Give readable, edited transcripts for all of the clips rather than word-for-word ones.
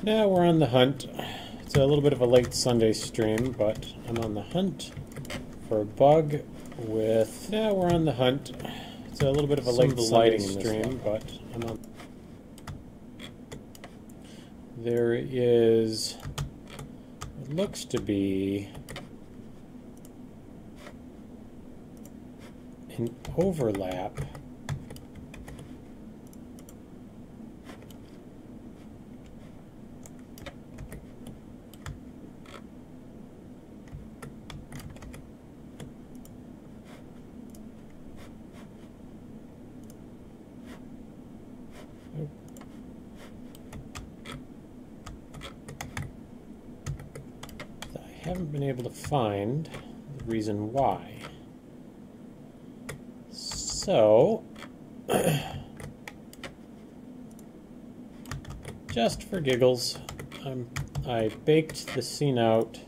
Now we're on the hunt. It's a little bit of a late Sunday stream, but I'm on the hunt for a bug with... Now we're on the hunt. It's a little bit of a late Sunday stream, but I'm on... There is... It looks to be... an overlap. I haven't been able to find the reason why. So, just for giggles, I baked the scene out.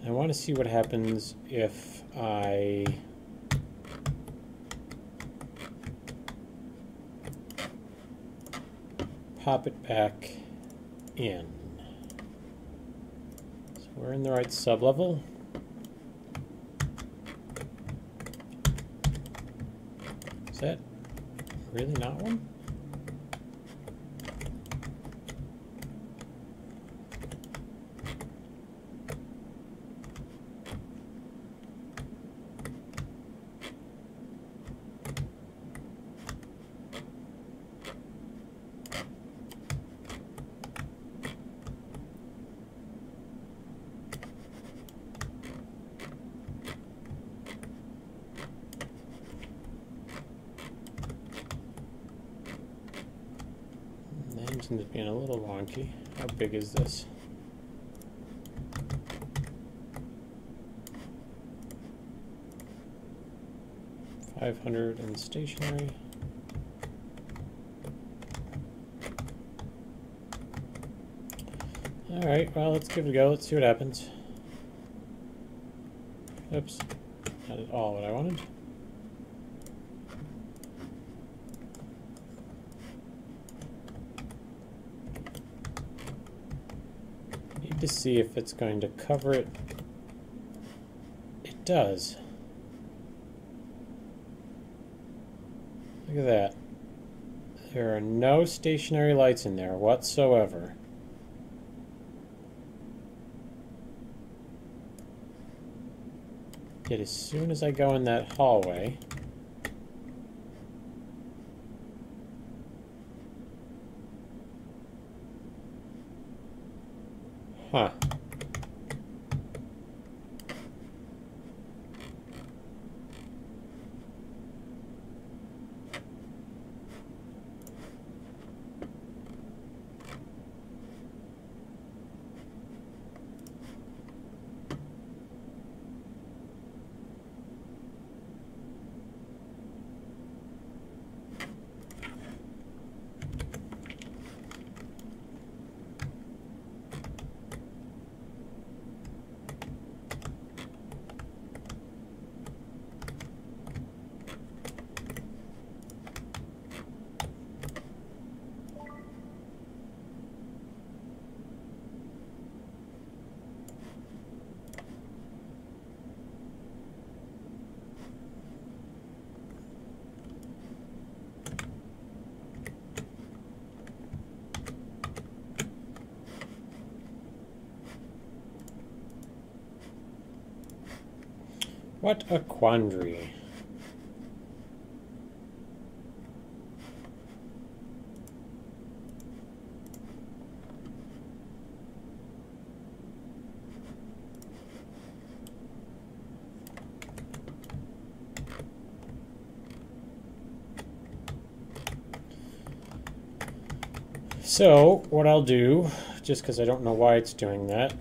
I want to see what happens if I pop it back in. So we're in the right sublevel. Is that really not one? Is being a little wonky. How big is this? $500 in stationery. Alright, well, let's give it a go. Let's see what happens. Oops. Not at all what I wanted. To see if it's going to cover it. It does. Look at that. There are no stationary lights in there whatsoever. Yet as soon as I go in that hallway, huh. What a quandary. So, what I'll do, just because I don't know why it's doing that,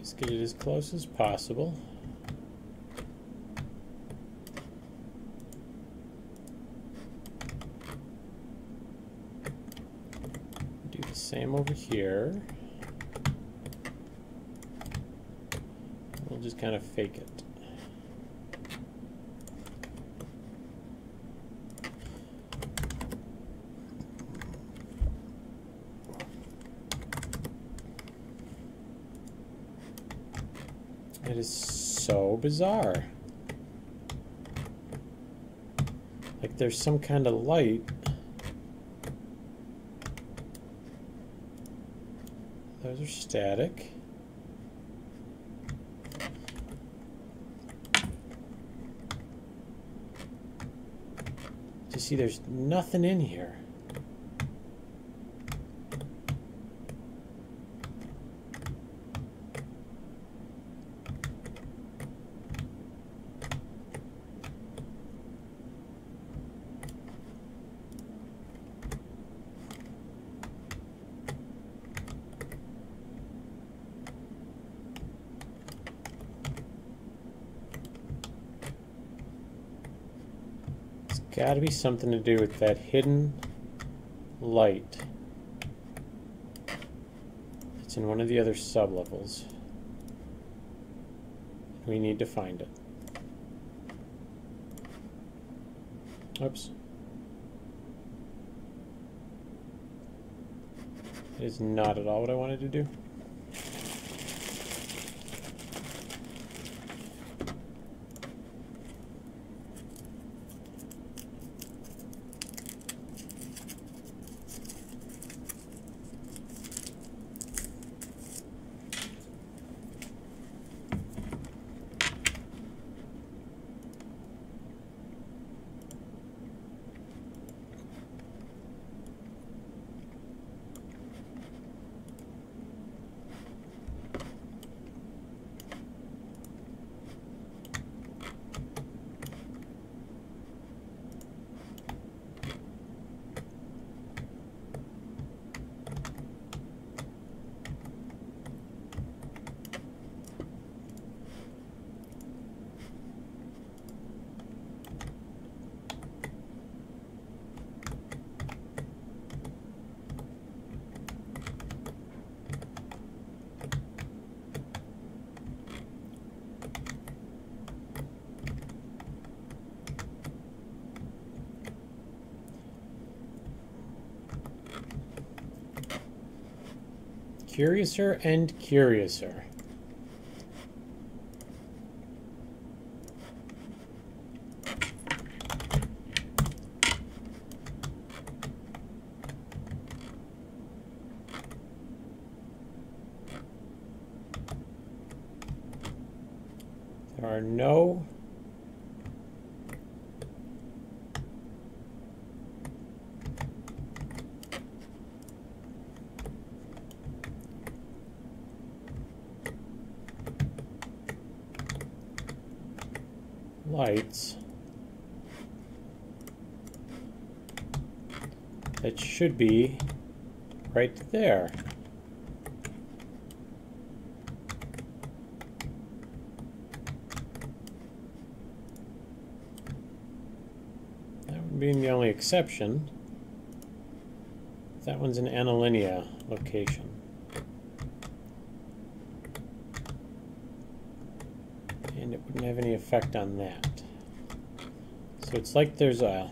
is get it as close as possible. Do the same over here. We'll just kind of fake it. It is so bizarre. Like there's some kind of light. Those are static. You see, there's nothing in here. Got to be something to do with that hidden light. It's in one of the other sublevels. We need to find it. Oops. It is not at all what I wanted to do. Curiouser and curiouser. There are no lights that should be right there. That would be the only exception. That one's an analinea location. And it wouldn't have any effect on that. So it's like there's a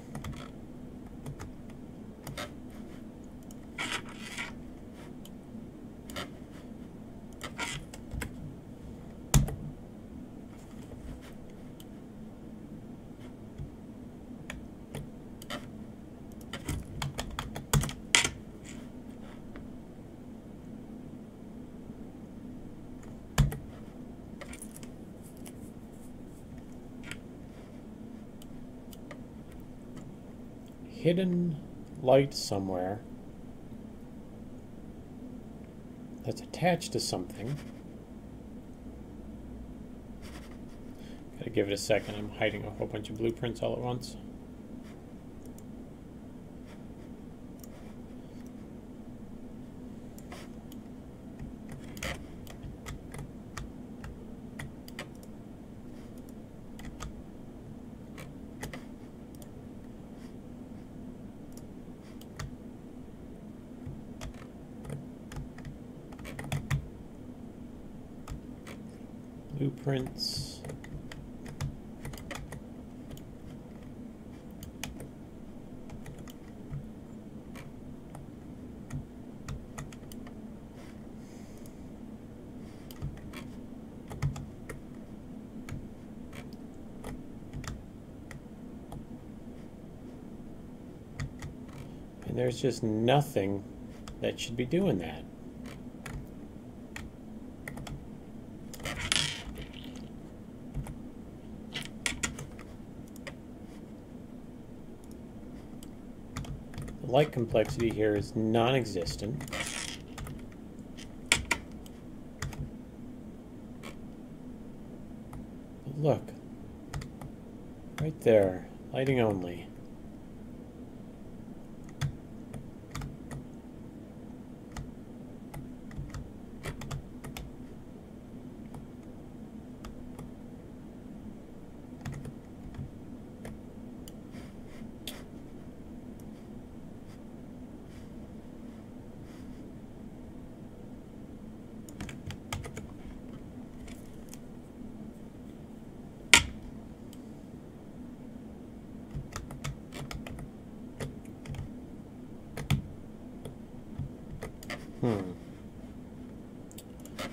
hidden light somewhere that's attached to something. Gotta give it a second. I'm hiding a whole bunch of blueprints all at once. Blueprints. And there's just nothing that should be doing that. The light complexity here is non-existent. But look, right there, lighting only.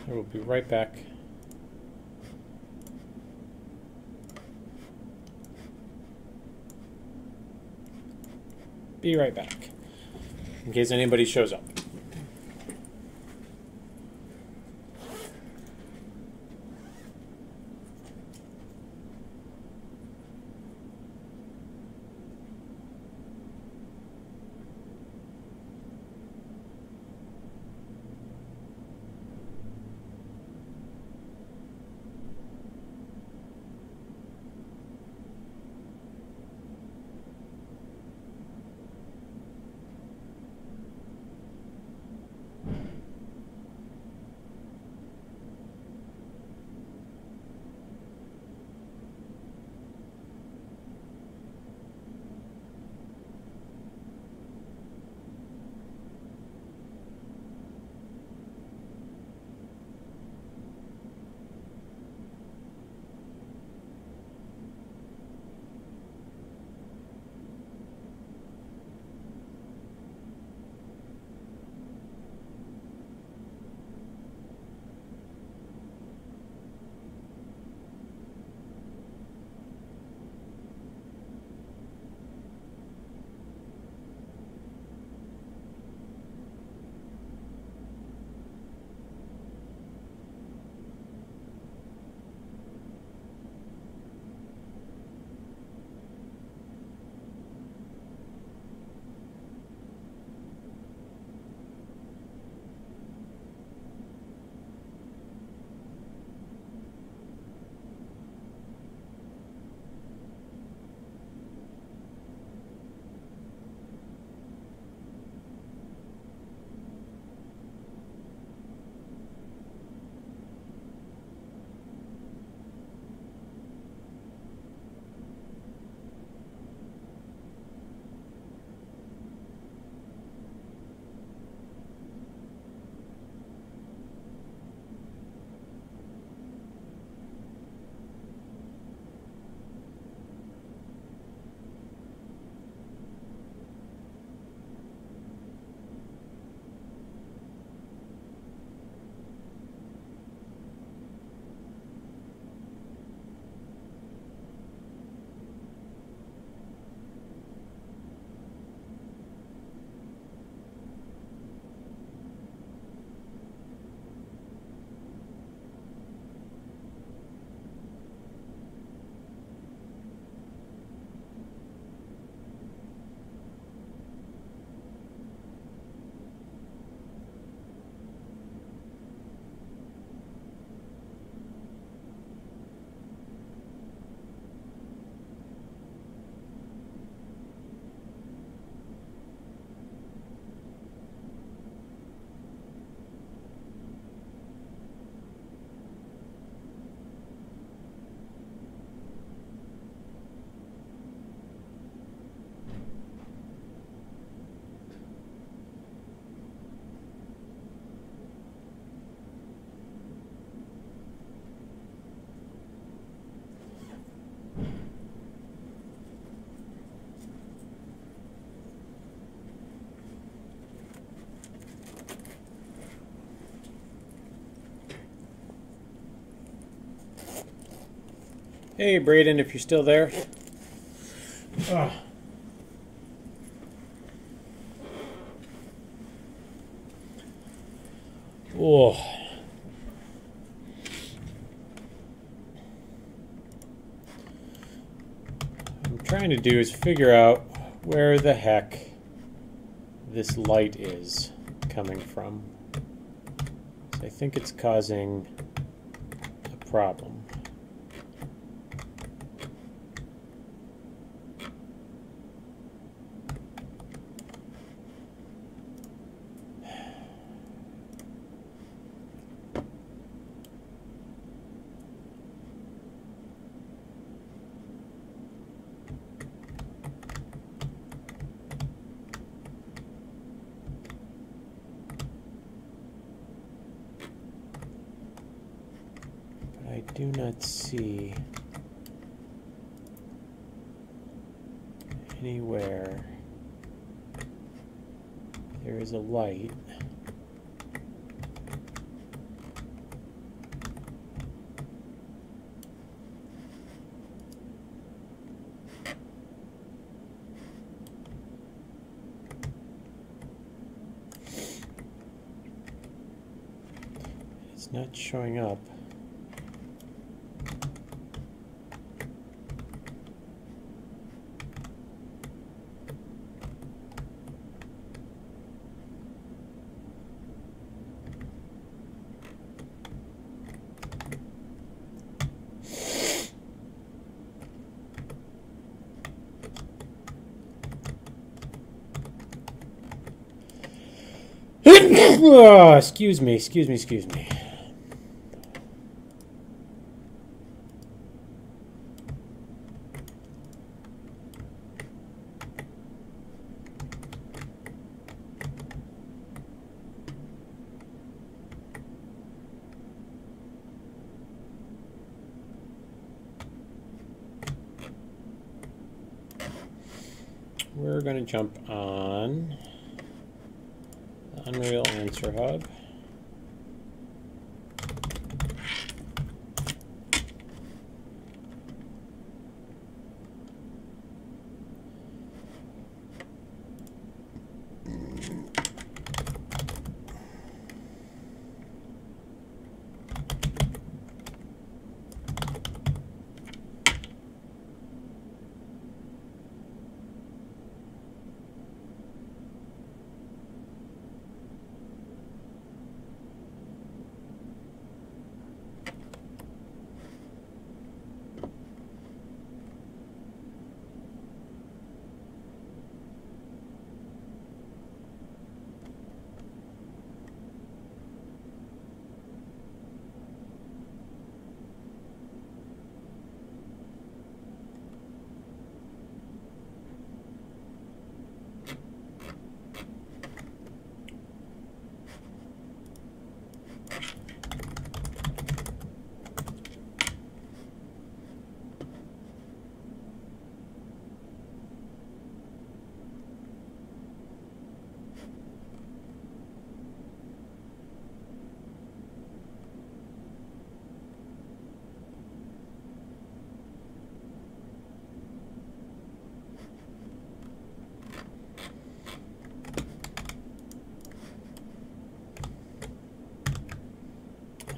I will be right back. Be right back, in case anybody shows up. Hey, Braden, if you're still there. Ugh. Oh. What I'm trying to do is figure out where the heck this light is coming from. So I think it's causing a problem. I do not see anywhere there is a light. It's not showing up. Oh, excuse me. We're going to jump on the Unreal Answer Hub.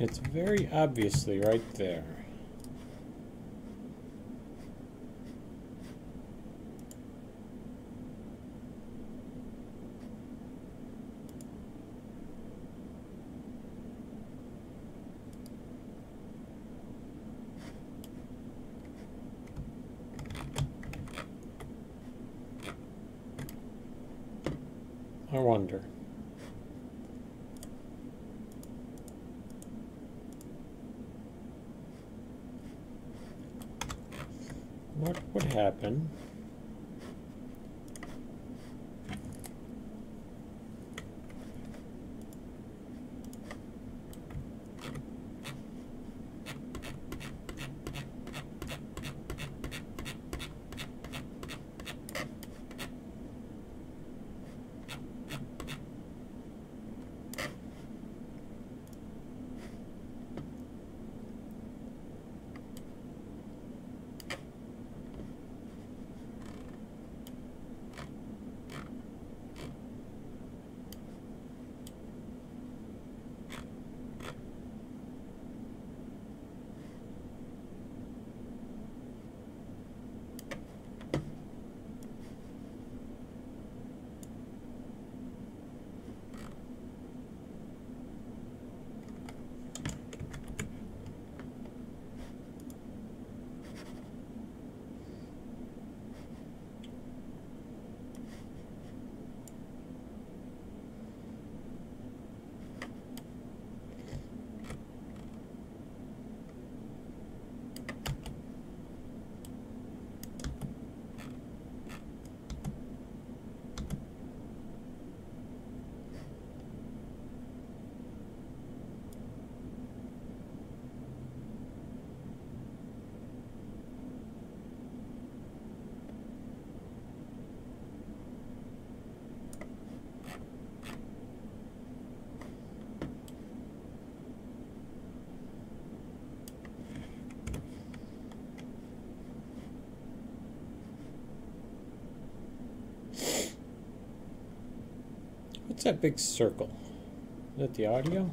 It's very obviously right there. I wonder. What would happen What's that big circle? Is that the audio?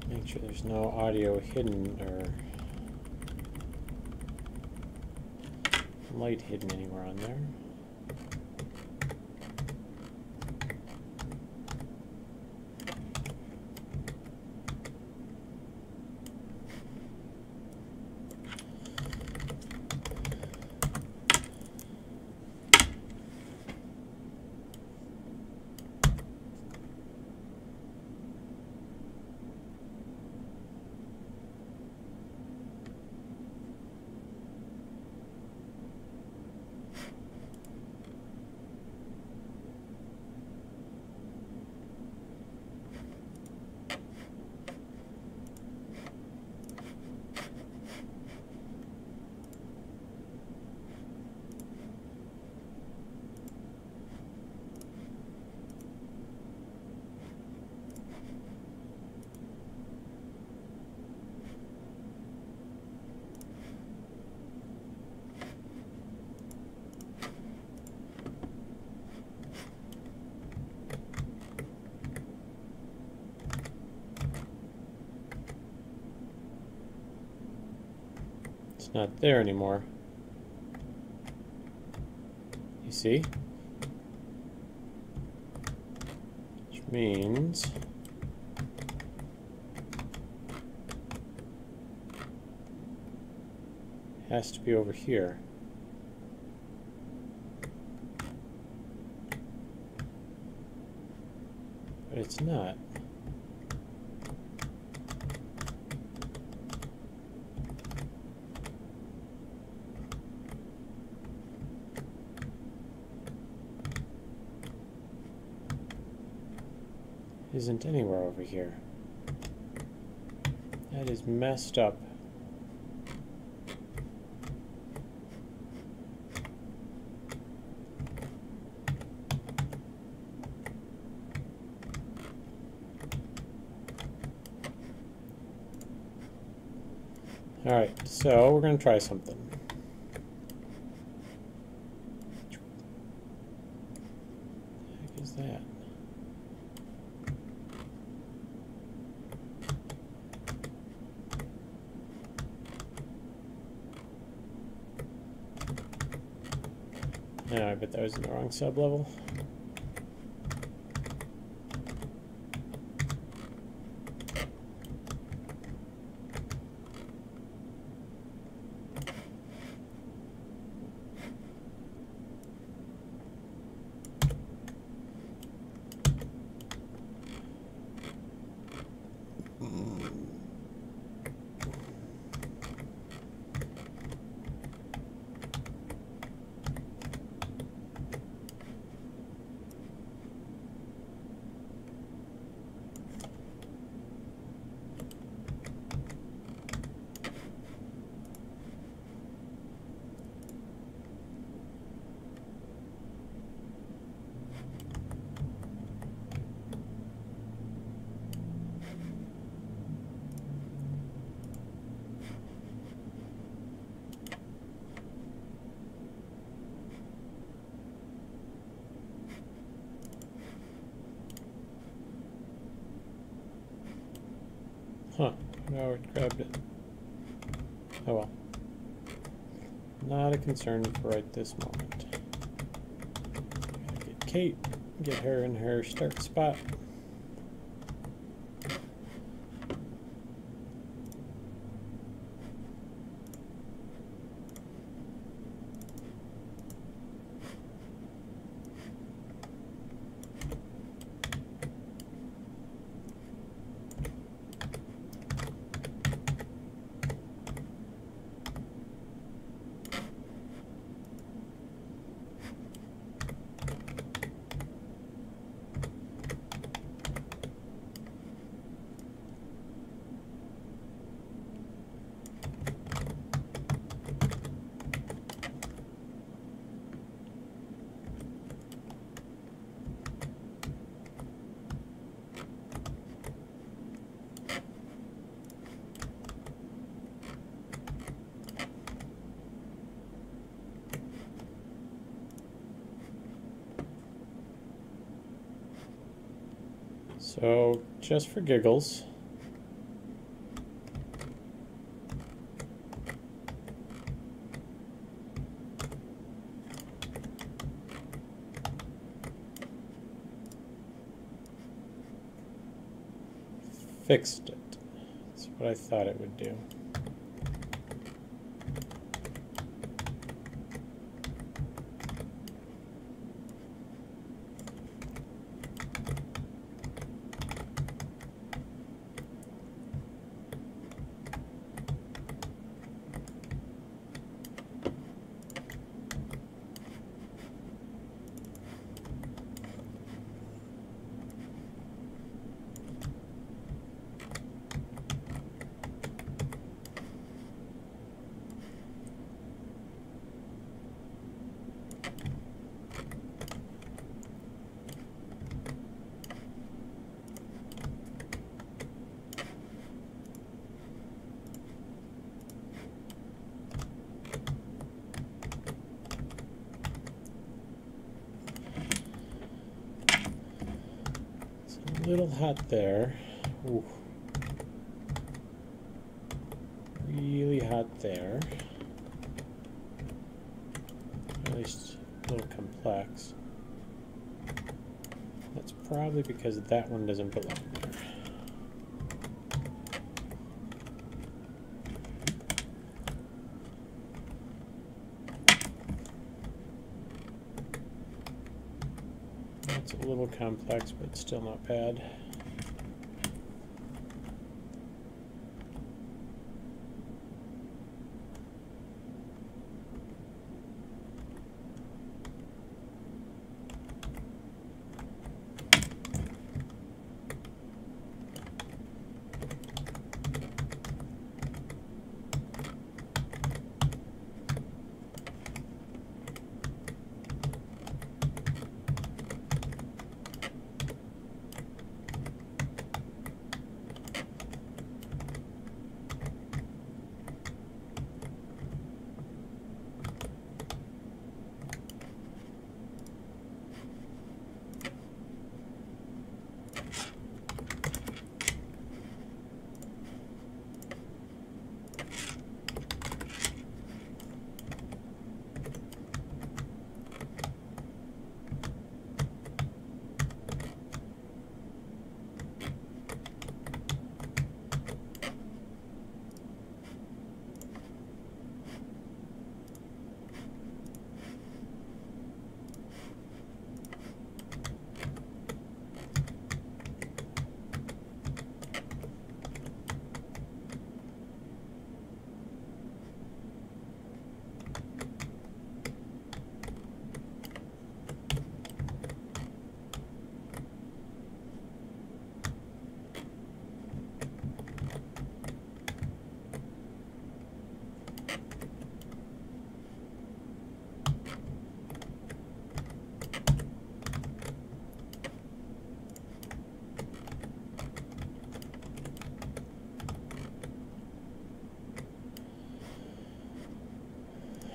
Make sure there's no audio hidden or light hidden anywhere on there. It's not there anymore. You see? Which means it has to be over here. But it's not. Isn't anywhere over here. That is messed up. Alright, so we're going to try something. What the heck is that? No, I bet that was in the wrong sub-level. Huh, no, it grabbed it. Oh well. Not a concern for right this moment. Gotta get Kate, get her in her start spot. So, just for giggles, fixed it. That's what I thought it would do. A little hot there. Ooh. Really hot there. at least a little complex. That's probably because that one doesn't belong there. That's a little complex, but still not bad.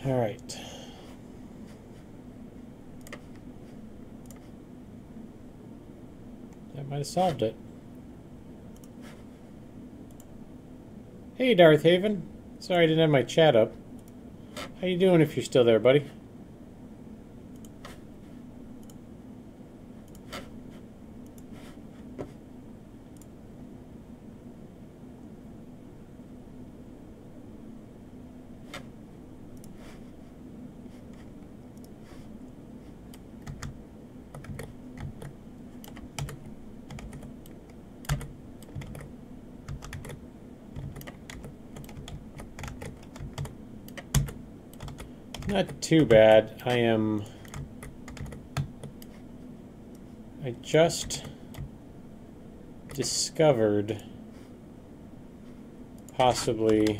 All right. That might have solved it. Hey, Darth Haven. Sorry I didn't have my chat up. How you doing if you're still there, buddy? Not too bad. I just discovered possibly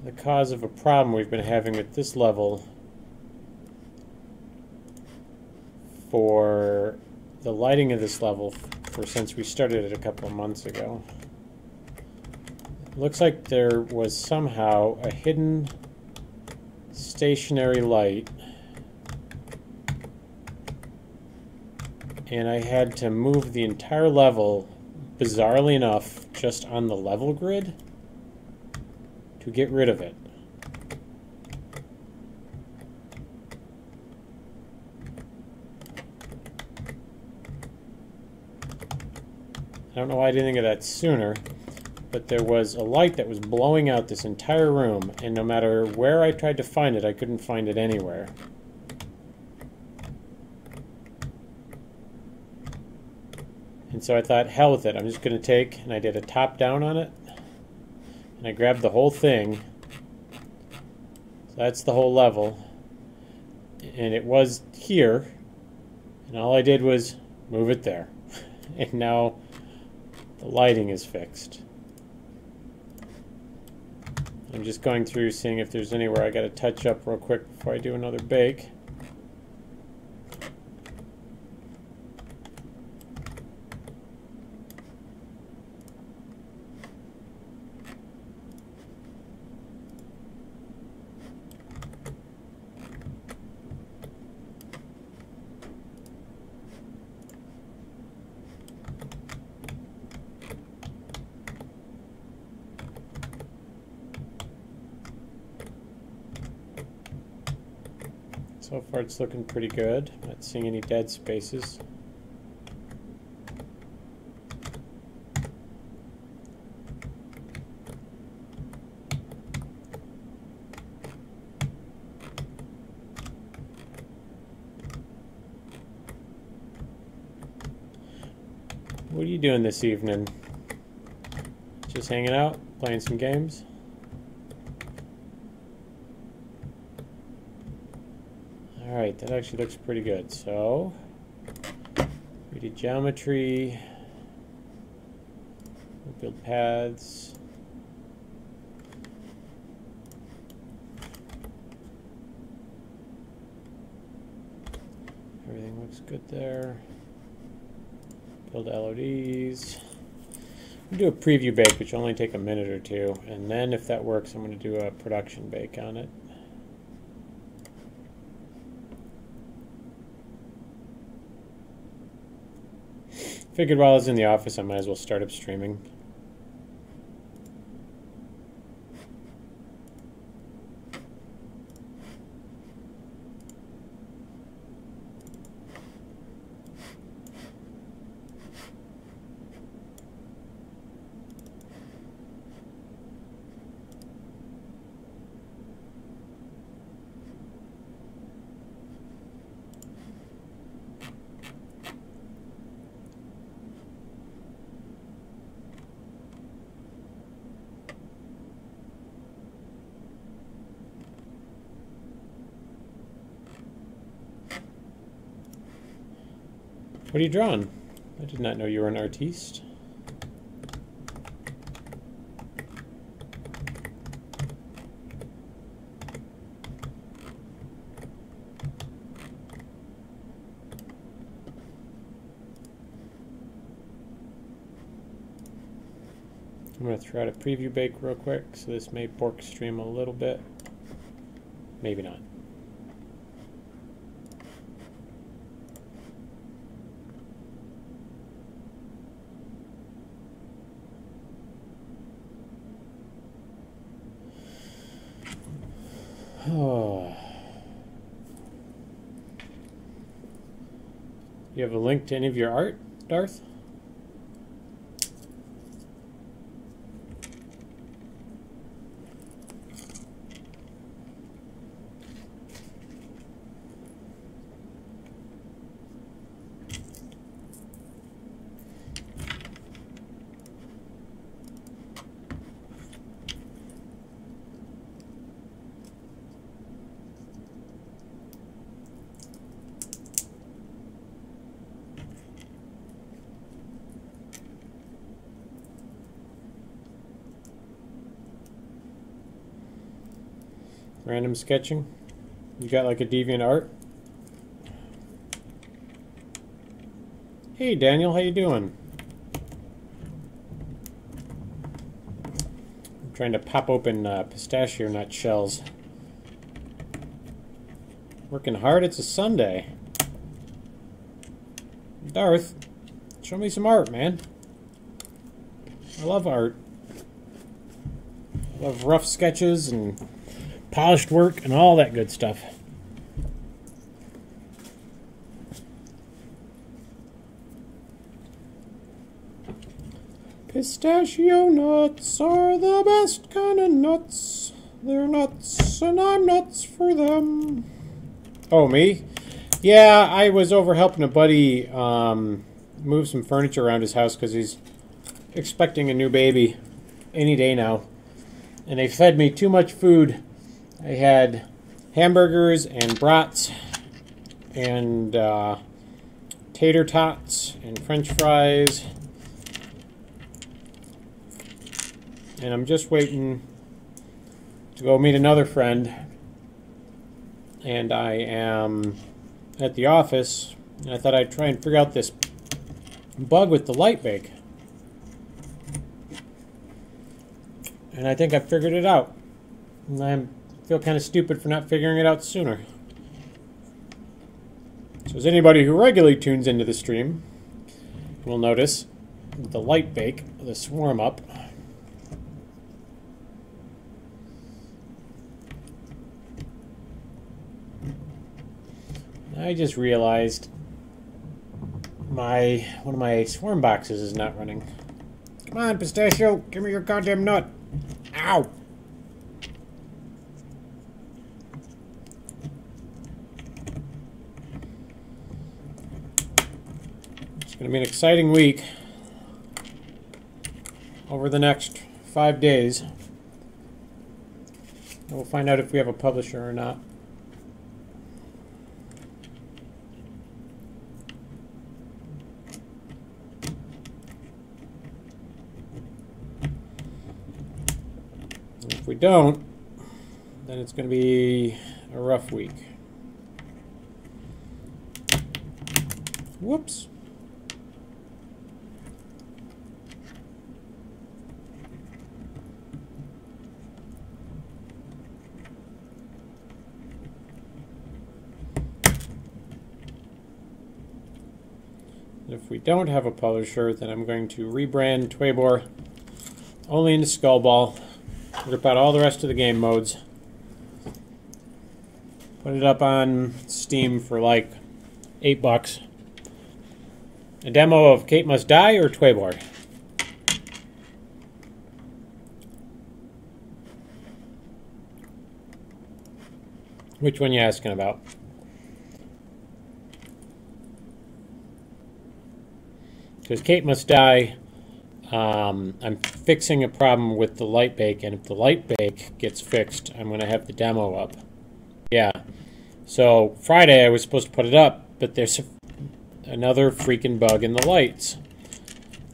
the cause of a problem we've been having with this level for the lighting of this level for since we started it a couple of months ago. Looks like there was somehow a hidden stationary light, and I had to move the entire level, bizarrely enough, just on the level grid to get rid of it. I don't know why I didn't think of that sooner. But there was a light that was blowing out this entire room, and no matter where I tried to find it, I couldn't find it anywhere. And so I thought, hell with it, I'm just going to take, and I did a top down on it, and I grabbed the whole thing. So that's the whole level. And it was here, and all I did was move it there. And now the lighting is fixed. I'm just going through seeing if there's anywhere I got to touch up real quick before I do another bake. So far it's looking pretty good. Not seeing any dead spaces. What are you doing this evening? Just hanging out, playing some games? Alright, that actually looks pretty good. So, we did geometry, we'll build paths. Everything looks good there. Build LODs. I'm going to do a preview bake, which will only take a minute or two, and then if that works, I'm going to do a production bake on it. Figured while I was in the office, I might as well start up streaming. What are you drawing? I did not know you were an artiste. I'm going to throw out a preview bake real quick, so this may pork stream a little bit. Maybe not. Oh. You have a link to any of your art, Darth? Random sketching? You got like a deviant art? Hey Daniel, how you doing? I'm trying to pop open pistachio nut shells. Working hard, it's a Sunday. Darth, show me some art, man. I love art. I love rough sketches and polished work and all that good stuff. Pistachio nuts are the best kind of nuts. They're nuts and I'm nuts for them. Oh, me? Yeah, I was over helping a buddy move some furniture around his house because he's expecting a new baby any day now. And they fed me too much food. I had hamburgers and brats and tater tots and french fries. And I'm just waiting to go meet another friend. And I am at the office. And I thought I'd try and figure out this bug with the light bake. And I think I figured it out. And I feel kind of stupid for not figuring it out sooner. So as anybody who regularly tunes into the stream will notice, the light bake, the swarm up, I just realized one of my swarm boxes is not running. Come on, Pistachio, give me your goddamn nut. Ow! It's going to be an exciting week over the next 5 days. We'll find out if we have a publisher or not. If we don't, then it's going to be a rough week. Whoops. If we don't have a publisher, then I'm going to rebrand Twabor only into Skullball, rip out all the rest of the game modes, put it up on Steam for like $8. A demo of Kate Must Die or Twabor? Which one you asking about? Because Kate Must Die, I'm fixing a problem with the light bake, and if the light bake gets fixed, I'm going to have the demo up. Yeah. So Friday I was supposed to put it up, but there's another freaking bug in the lights.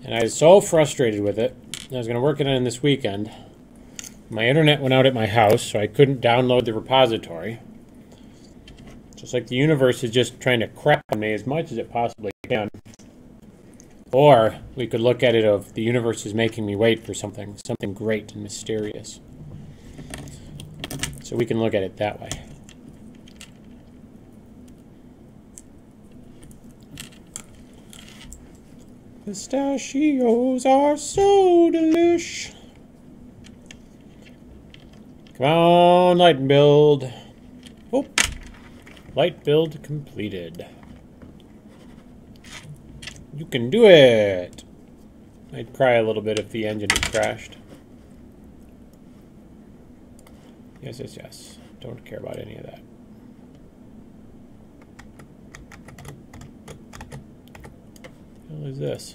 And I was so frustrated with it. I was going to work it on this weekend. My internet went out at my house, so I couldn't download the repository. Just like the universe is just trying to crap on me as much as it possibly can. Or we could look at it of the universe is making me wait for something great and mysterious. So we can look at it that way. Pistachios are so delish. Come on, light build. Oh, light build completed. You can do it! I'd cry a little bit if the engine had crashed. Yes, yes, yes. Don't care about any of that. What the hell is this?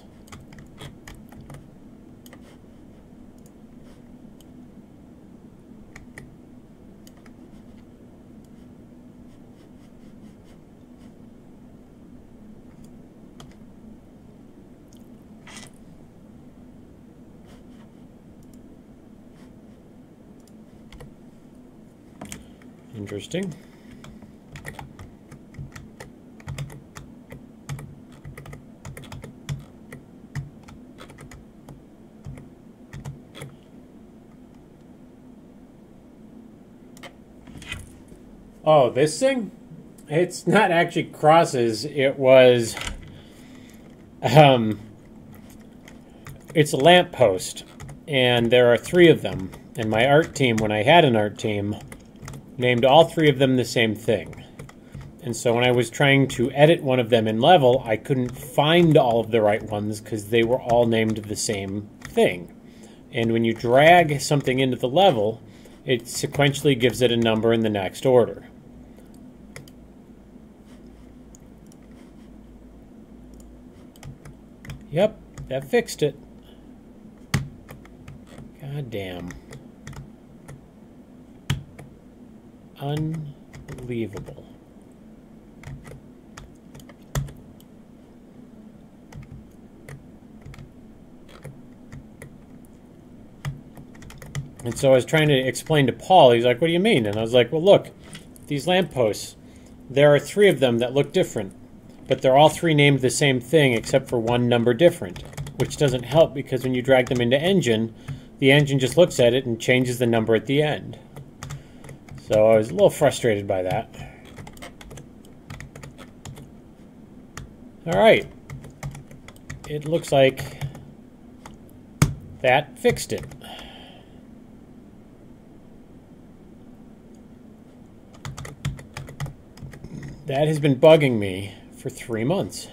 Interesting. Oh, this thing? It's not actually crosses. It was... it's a lamppost, and there are 3 of them. And my art team, when I had an art team, named all 3 of them the same thing. And so when I was trying to edit one of them in level, I couldn't find all of the right ones because they were all named the same thing. And when you drag something into the level, it sequentially gives it a number in the next order. Yep, that fixed it. God damn. Unbelievable. And so I was trying to explain to Paul, he's like, what do you mean? And I was like, well, look, these lampposts, there are 3 of them that look different, but they're all 3 named the same thing except for 1 number different, which doesn't help because when you drag them into engine, the engine just looks at it and changes the number at the end. So I was a little frustrated by that. All right. It looks like that fixed it. That has been bugging me for 3 months.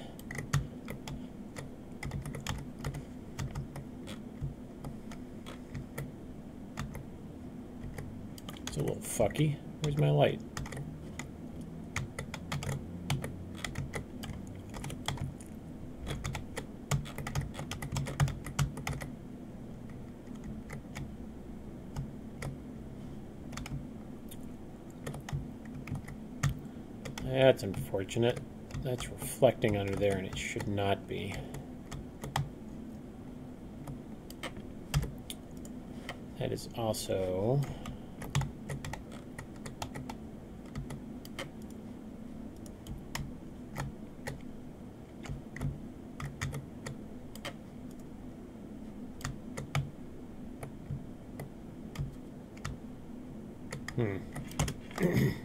It's a little fucky. Where's my light? That's unfortunate. That's reflecting under there and it should not be. That is also...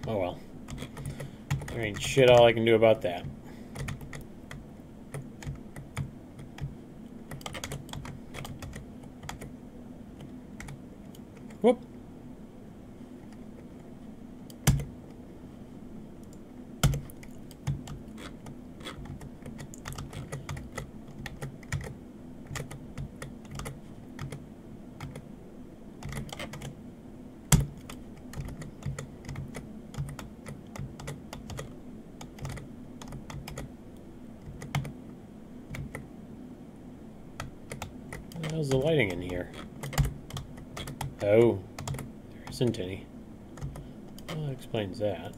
Oh well. There ain't shit all I can do about that. Whoop. How's the lighting in here? Oh, there isn't any. Well, that explains that.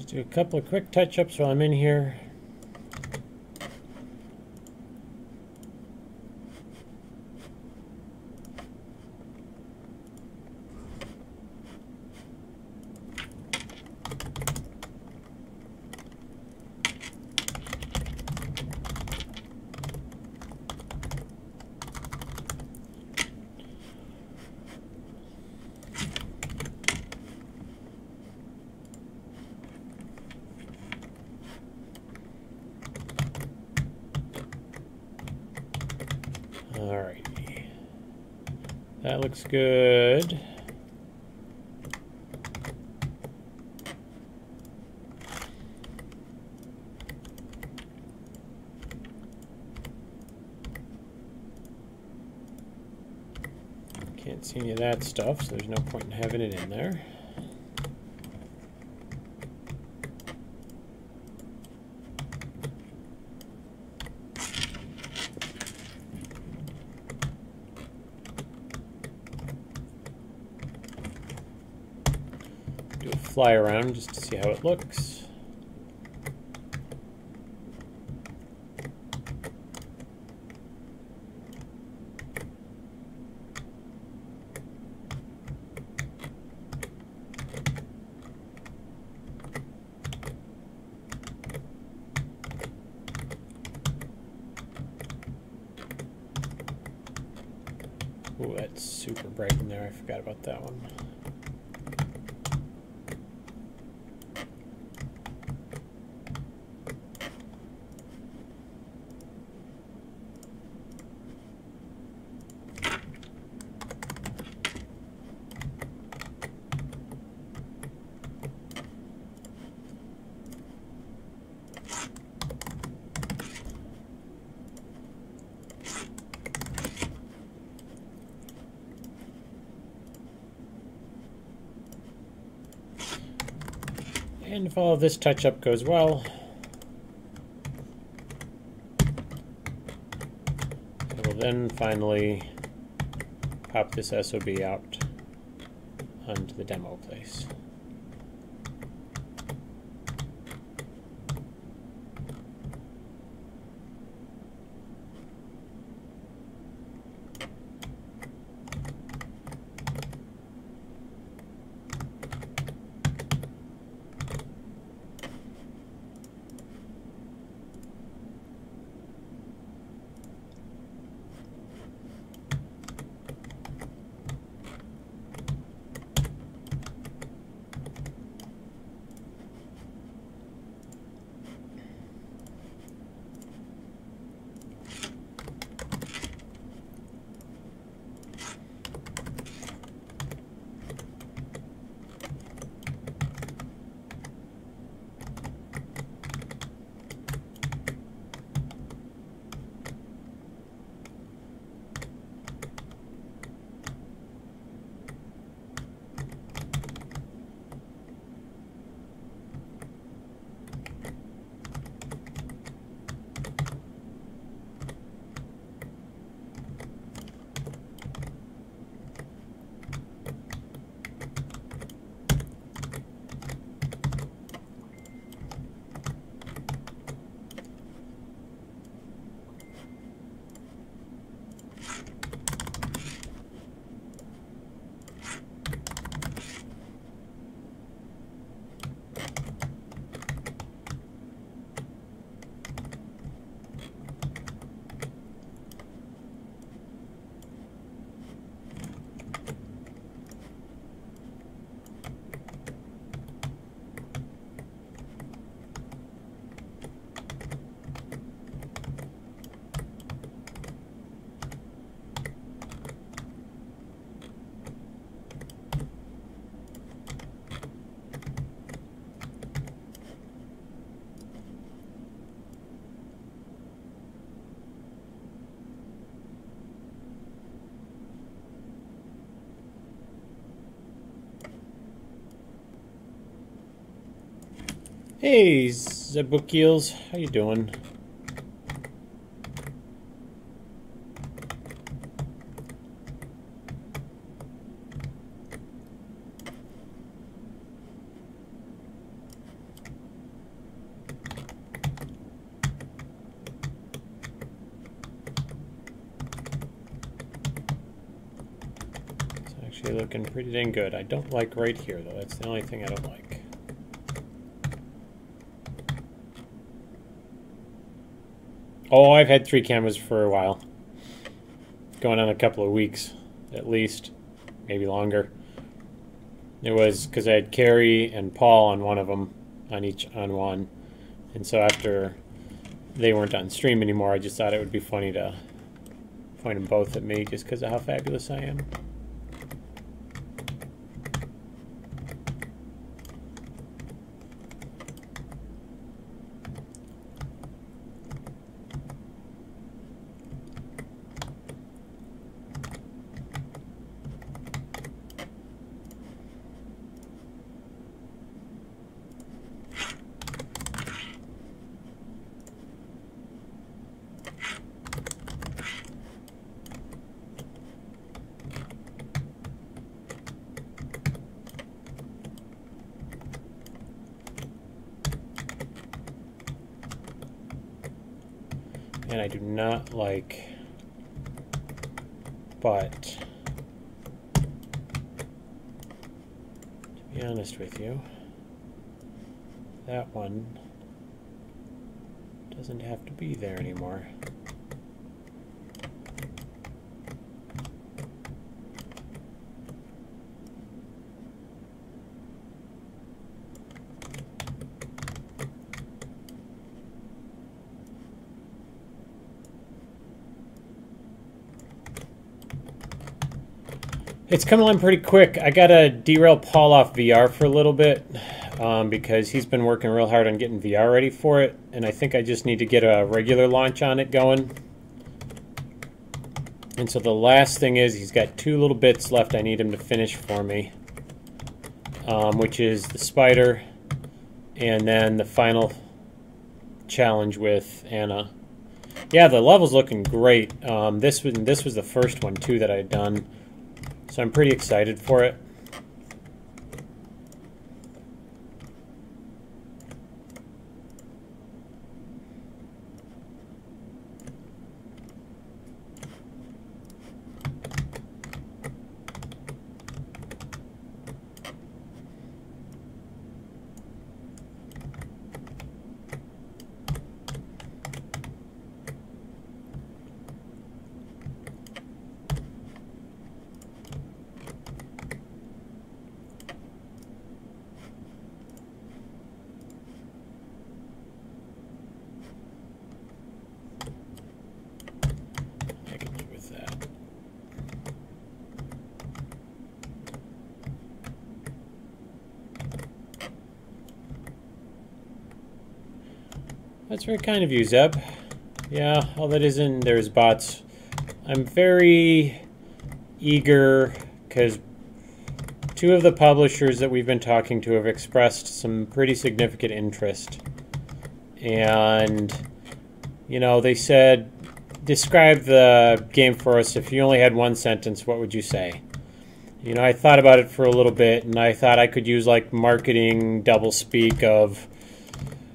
Do a couple of quick touch-ups while I'm in here. Alrighty. That looks good. Can't see any of that stuff, so there's no point in having it in there. Do a fly around just to see how it looks. Ooh, that's super bright in there. I forgot about that one. And if all of this touch-up goes well, I will then finally pop this SOB out onto the demo place. Hey, Zebukiels, how you doing? It's actually looking pretty dang good. I don't like right here, though. That's the only thing I don't like. Oh, I've had 3 cameras for a while. Going on a couple of weeks, at least. Maybe longer. It was because I had Carrie and Paul on one of them, on one. And so after they weren't on stream anymore, I just thought it would be funny to point them both at me just because of how fabulous I am. And I do not like, but to be honest with you, that one doesn't have to be there anymore. It's coming along pretty quick. I gotta derail Paul off VR for a little bit because he's been working real hard on getting VR ready for it, and I think I just need to get a regular launch on it going. And so the last thing is he's got 2 little bits left I need him to finish for me, which is the spider and then the final challenge with Anna. Yeah, the level's looking great. This was the first one too that I'd done, so I'm pretty excited for it. That's very kind of you, Zeb. Yeah, all that is in there is bots. I'm very eager because two of the publishers that we've been talking to have expressed some pretty significant interest. And, you know, they said, describe the game for us. If you only had one sentence, what would you say? You know, I thought about it for a little bit, and I thought I could use, like, marketing doublespeak of,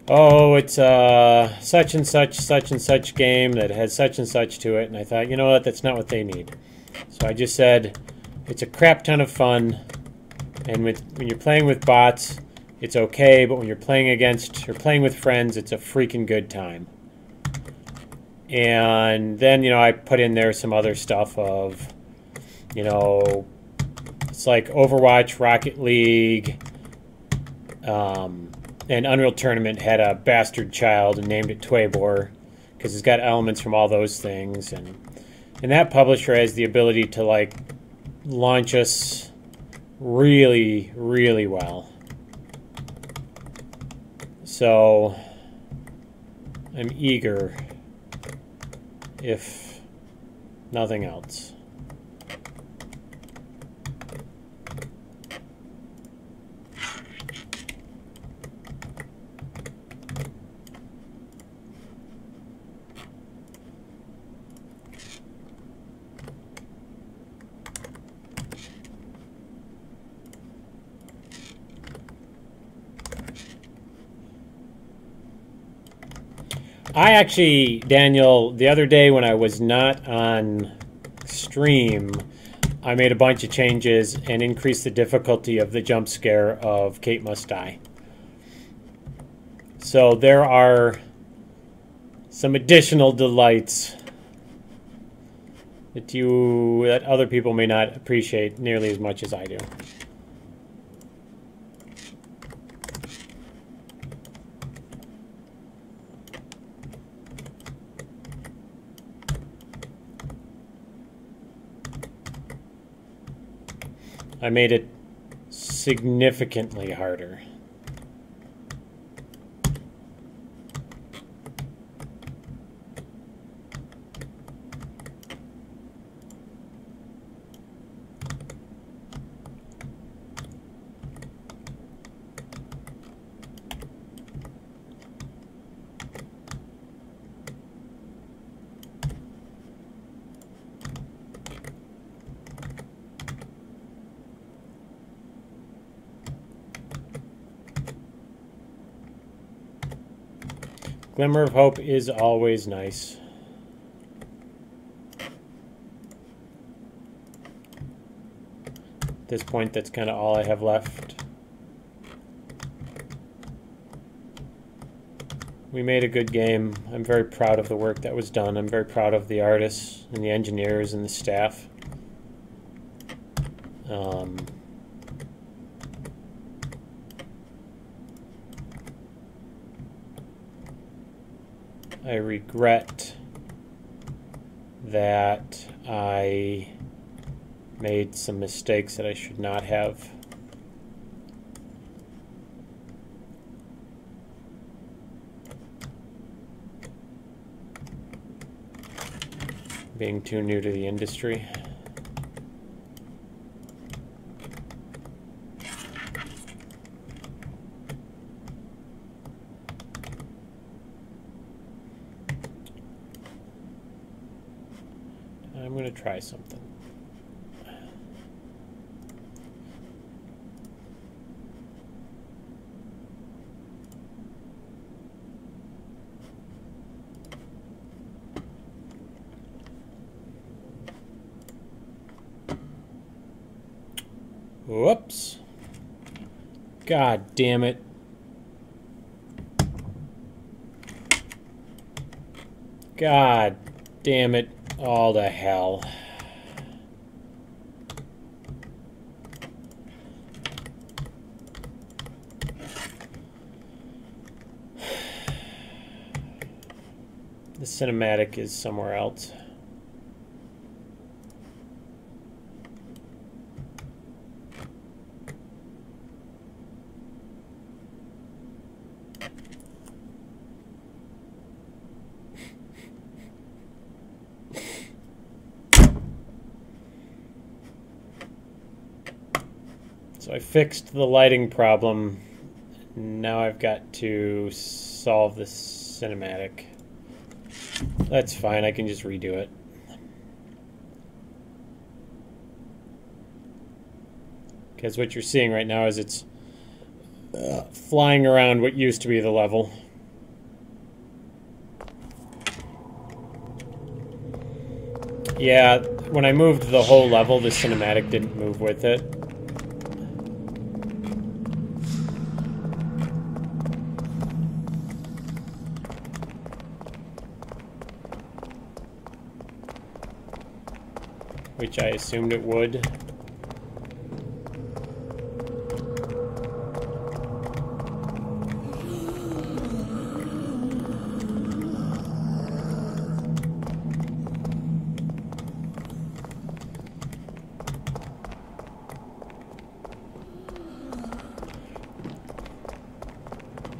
oh, it's such and such game that has such and such to it. And I thought, you know what, that's not what they need. So I just said, it's a crap ton of fun. And when you're playing with bots, it's okay. But when you're playing against or playing with friends, it's a freaking good time. And then, you know, I put in there some other stuff of, you know, it's like Overwatch, Rocket League, and Unreal Tournament had a bastard child and named it Twaybor because it's got elements from all those things. And that publisher has the ability to, like, launch us really, really well. So I'm eager, if nothing else. I actually, Daniel, the other day when I was not on stream, I made a bunch of changes and increased the difficulty of the jump scare of Kate Must Die. So there are some additional delights that other people may not appreciate nearly as much as I do. I made it significantly harder. Glimmer of hope is always nice. At this point, that's kind of all I have left. We made a good game. I'm very proud of the work that was done. I'm very proud of the artists and the engineers and the staff. I regret that I made some mistakes that I should not have. Being too new to the industry. going to try something. Whoops. God damn it. God damn it all to hell. The cinematic is somewhere else. So I fixed the lighting problem. Now I've got to solve the cinematic. That's fine, I can just redo it. Because what you're seeing right now is it's flying around what used to be the level. Yeah, when I moved the whole level, the cinematic didn't move with it. Which I assumed it would.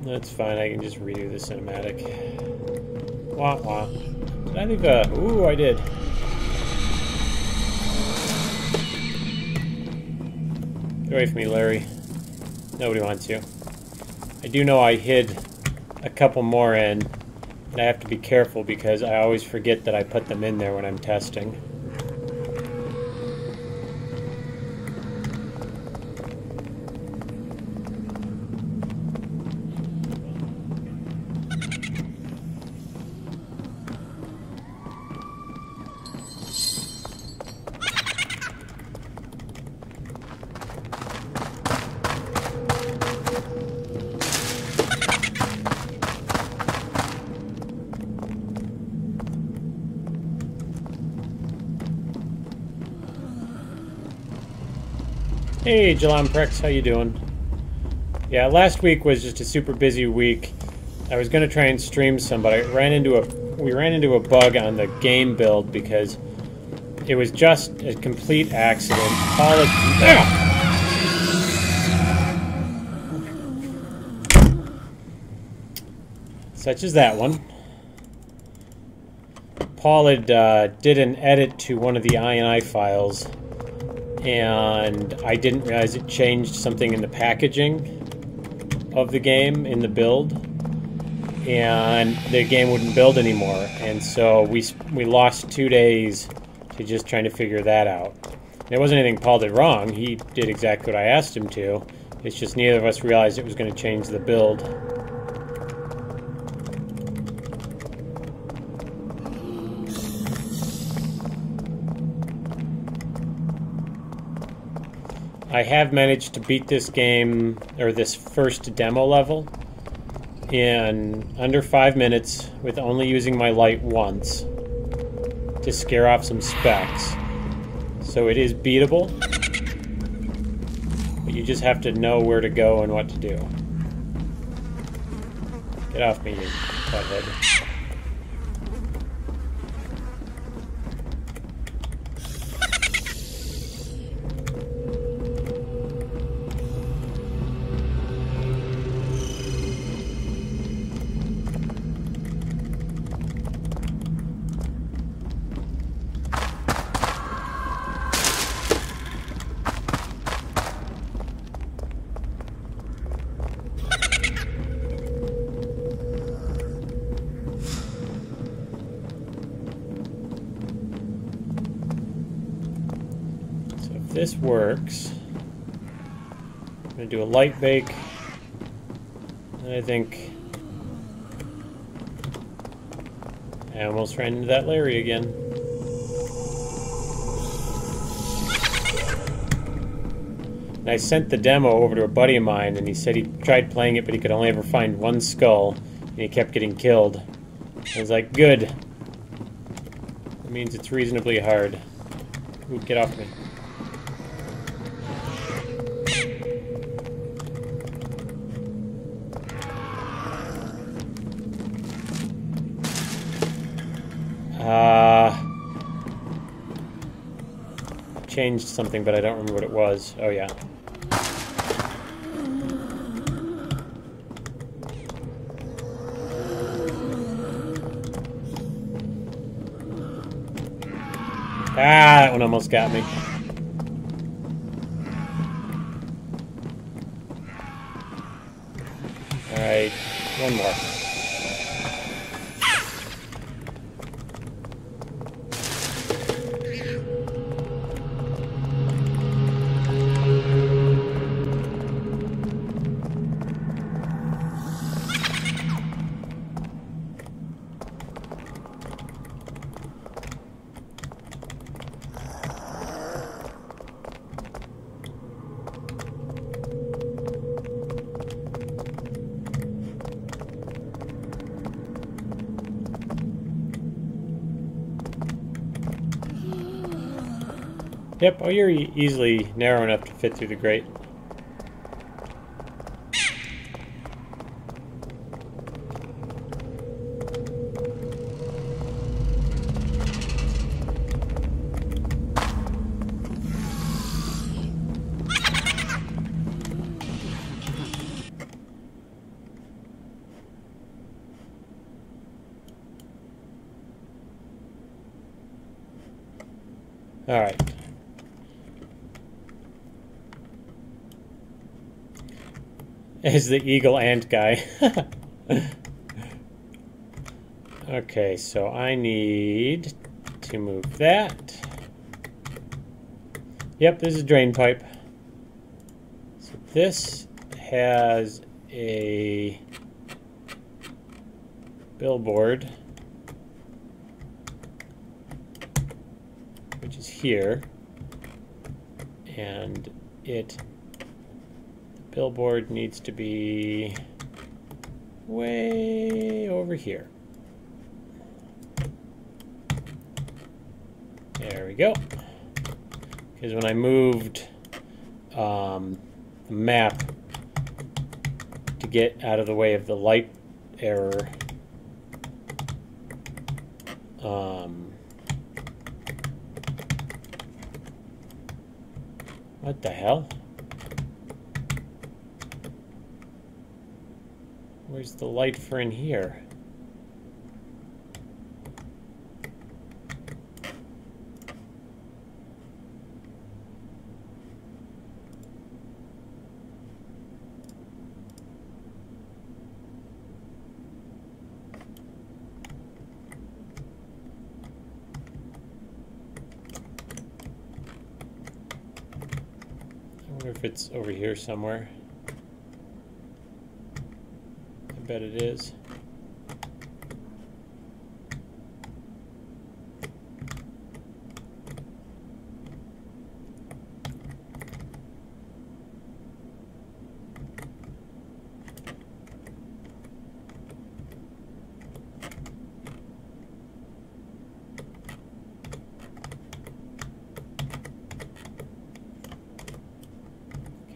That's fine, I can just redo the cinematic. Wah wah. Did I leave a... Ooh, I did. Get away from me, Larry. Nobody wants you. I do know I hid a couple more in, and I have to be careful because I always forget that I put them in there when I'm testing. Hey, Jalam Prex, how you doing? Yeah, last week was just a super busy week. I was gonna try and stream some, but we ran into a bug on the game build because it was just a complete accident. Such as that one. Paul had did an edit to one of the INI files, and I didn't realize it changed something in the packaging of the game in the build, and the game wouldn't build anymore. And so we lost 2 days to just trying to figure that out. And it wasn't anything Paul did wrong. He did exactly what I asked him to. It's just neither of us realized it was going to change the build. I have managed to beat this game, or this first demo level, in under 5 minutes with only using my light once to scare off some specs. So it is beatable, but you just have to know where to go and what to do. Get off me, you butthead. this works, I'm going to do a light bake. And I think I almost ran into that Larry again. And I sent the demo over to a buddy of mine, and he said he tried playing it, but he could only ever find one skull, and he kept getting killed. I was like, good. That means it's reasonably hard. Ooh, get off me. Changed something, but I don't remember what it was. Oh, yeah. Ah, that one almost got me. Alright, one more. Yep, oh, you're easily narrow enough to fit through the grate. All right. Is the eagle ant guy. Okay, so I need to move that. Yep, this is a drain pipe. So this has a billboard, which is here, and the billboard needs to be way over here. There we go. Because when I moved the map to get out of the way of the light error, what the hell? Where's the light for in here? I wonder if it's over here somewhere. I bet it is.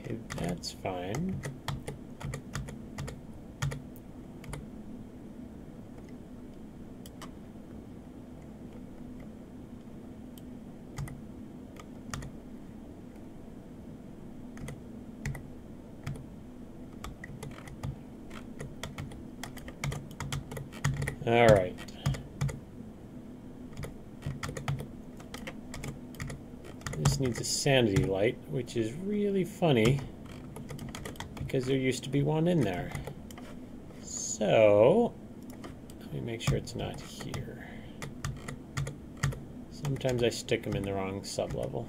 Okay, that's fine. All right. This needs a sanity light, which is really funny because there used to be one in there. So, let me make sure it's not here. Sometimes I stick them in the wrong sublevel.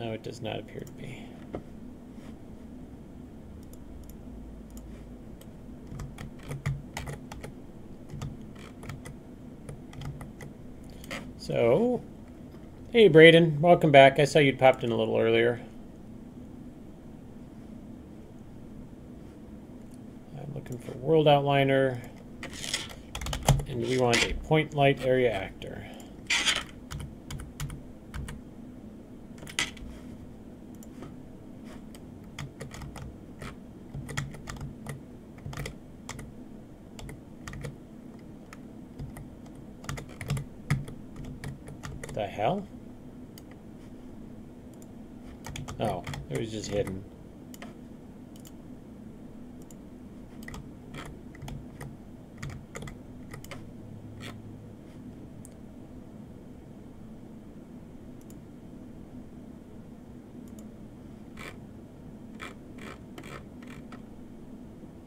No, it does not appear to be. So, hey Braden, welcome back. I saw you'd popped in a little earlier. I'm looking for world outliner, and we want a point light area actor. The hell? Oh, it was just hidden.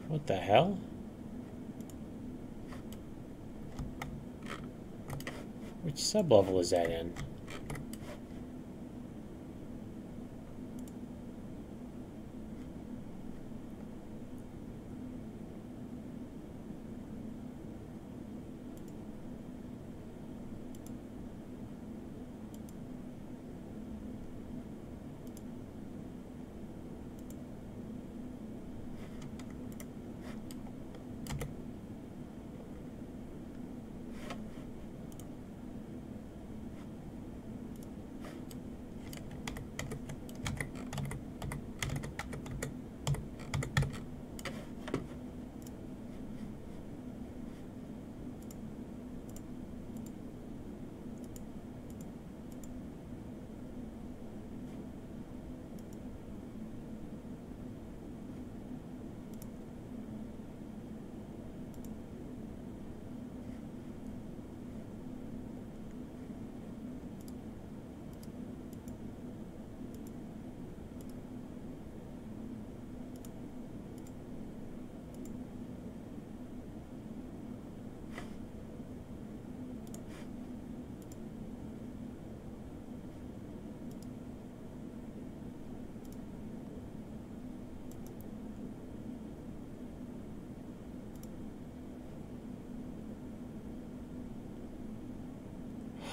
What the hell? Which sublevel is that in?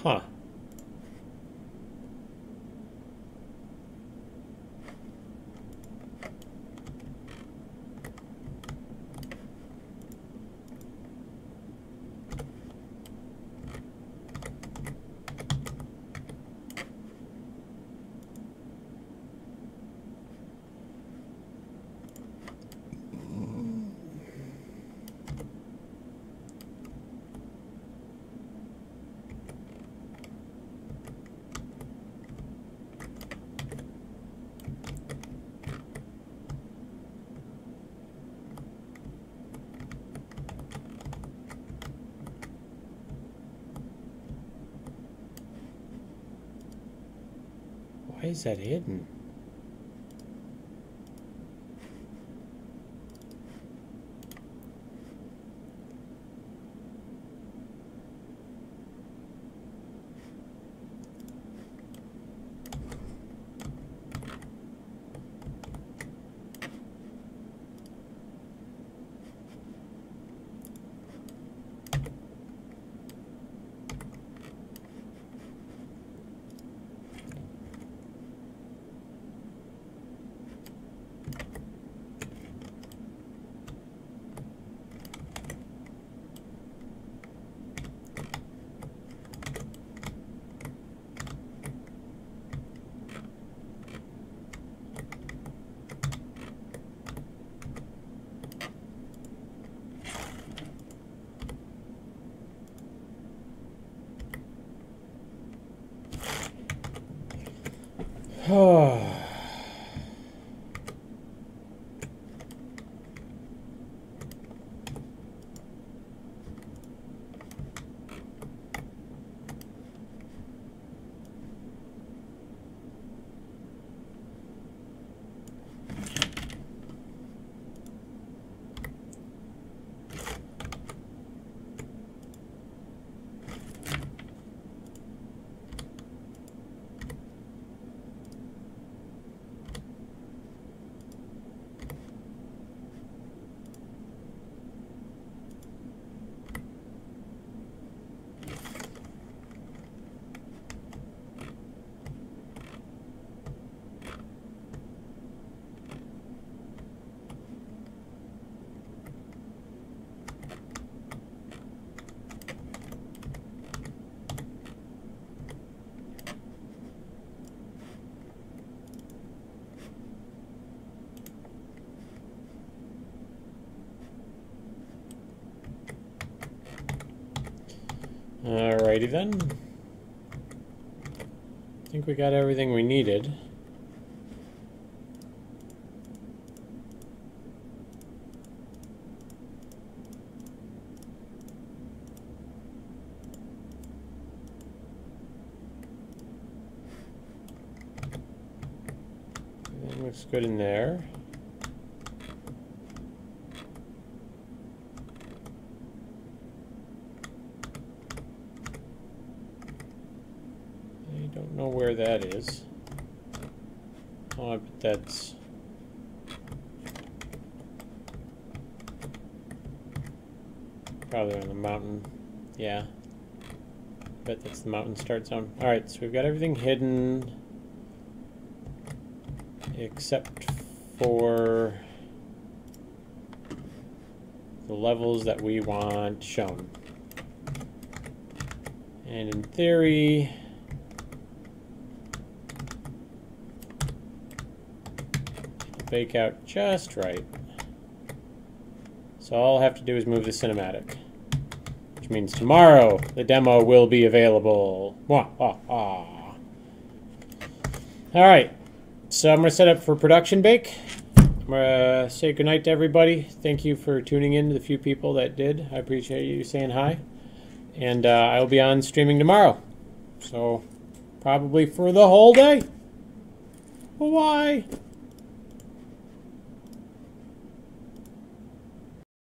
Huh. Why is that hidden? Oh. Alrighty then. I think we got everything we needed. Everything looks good in there. I don't know where that is. Oh, I bet that's... probably on the mountain. Yeah. Bet that's the mountain start zone. Alright, so we've got everything hidden except for the levels that we want shown. And in theory, it'll bake out just right. So all I'll have to do is move the cinematic, which means tomorrow the demo will be available. Wah, wah, wah. All right, so I'm going to set up for production bake. I'm going to say goodnight to everybody. Thank you for tuning in to the few people that did. I appreciate you saying hi. And I'll be on streaming tomorrow. So probably for the whole day. Bye-bye.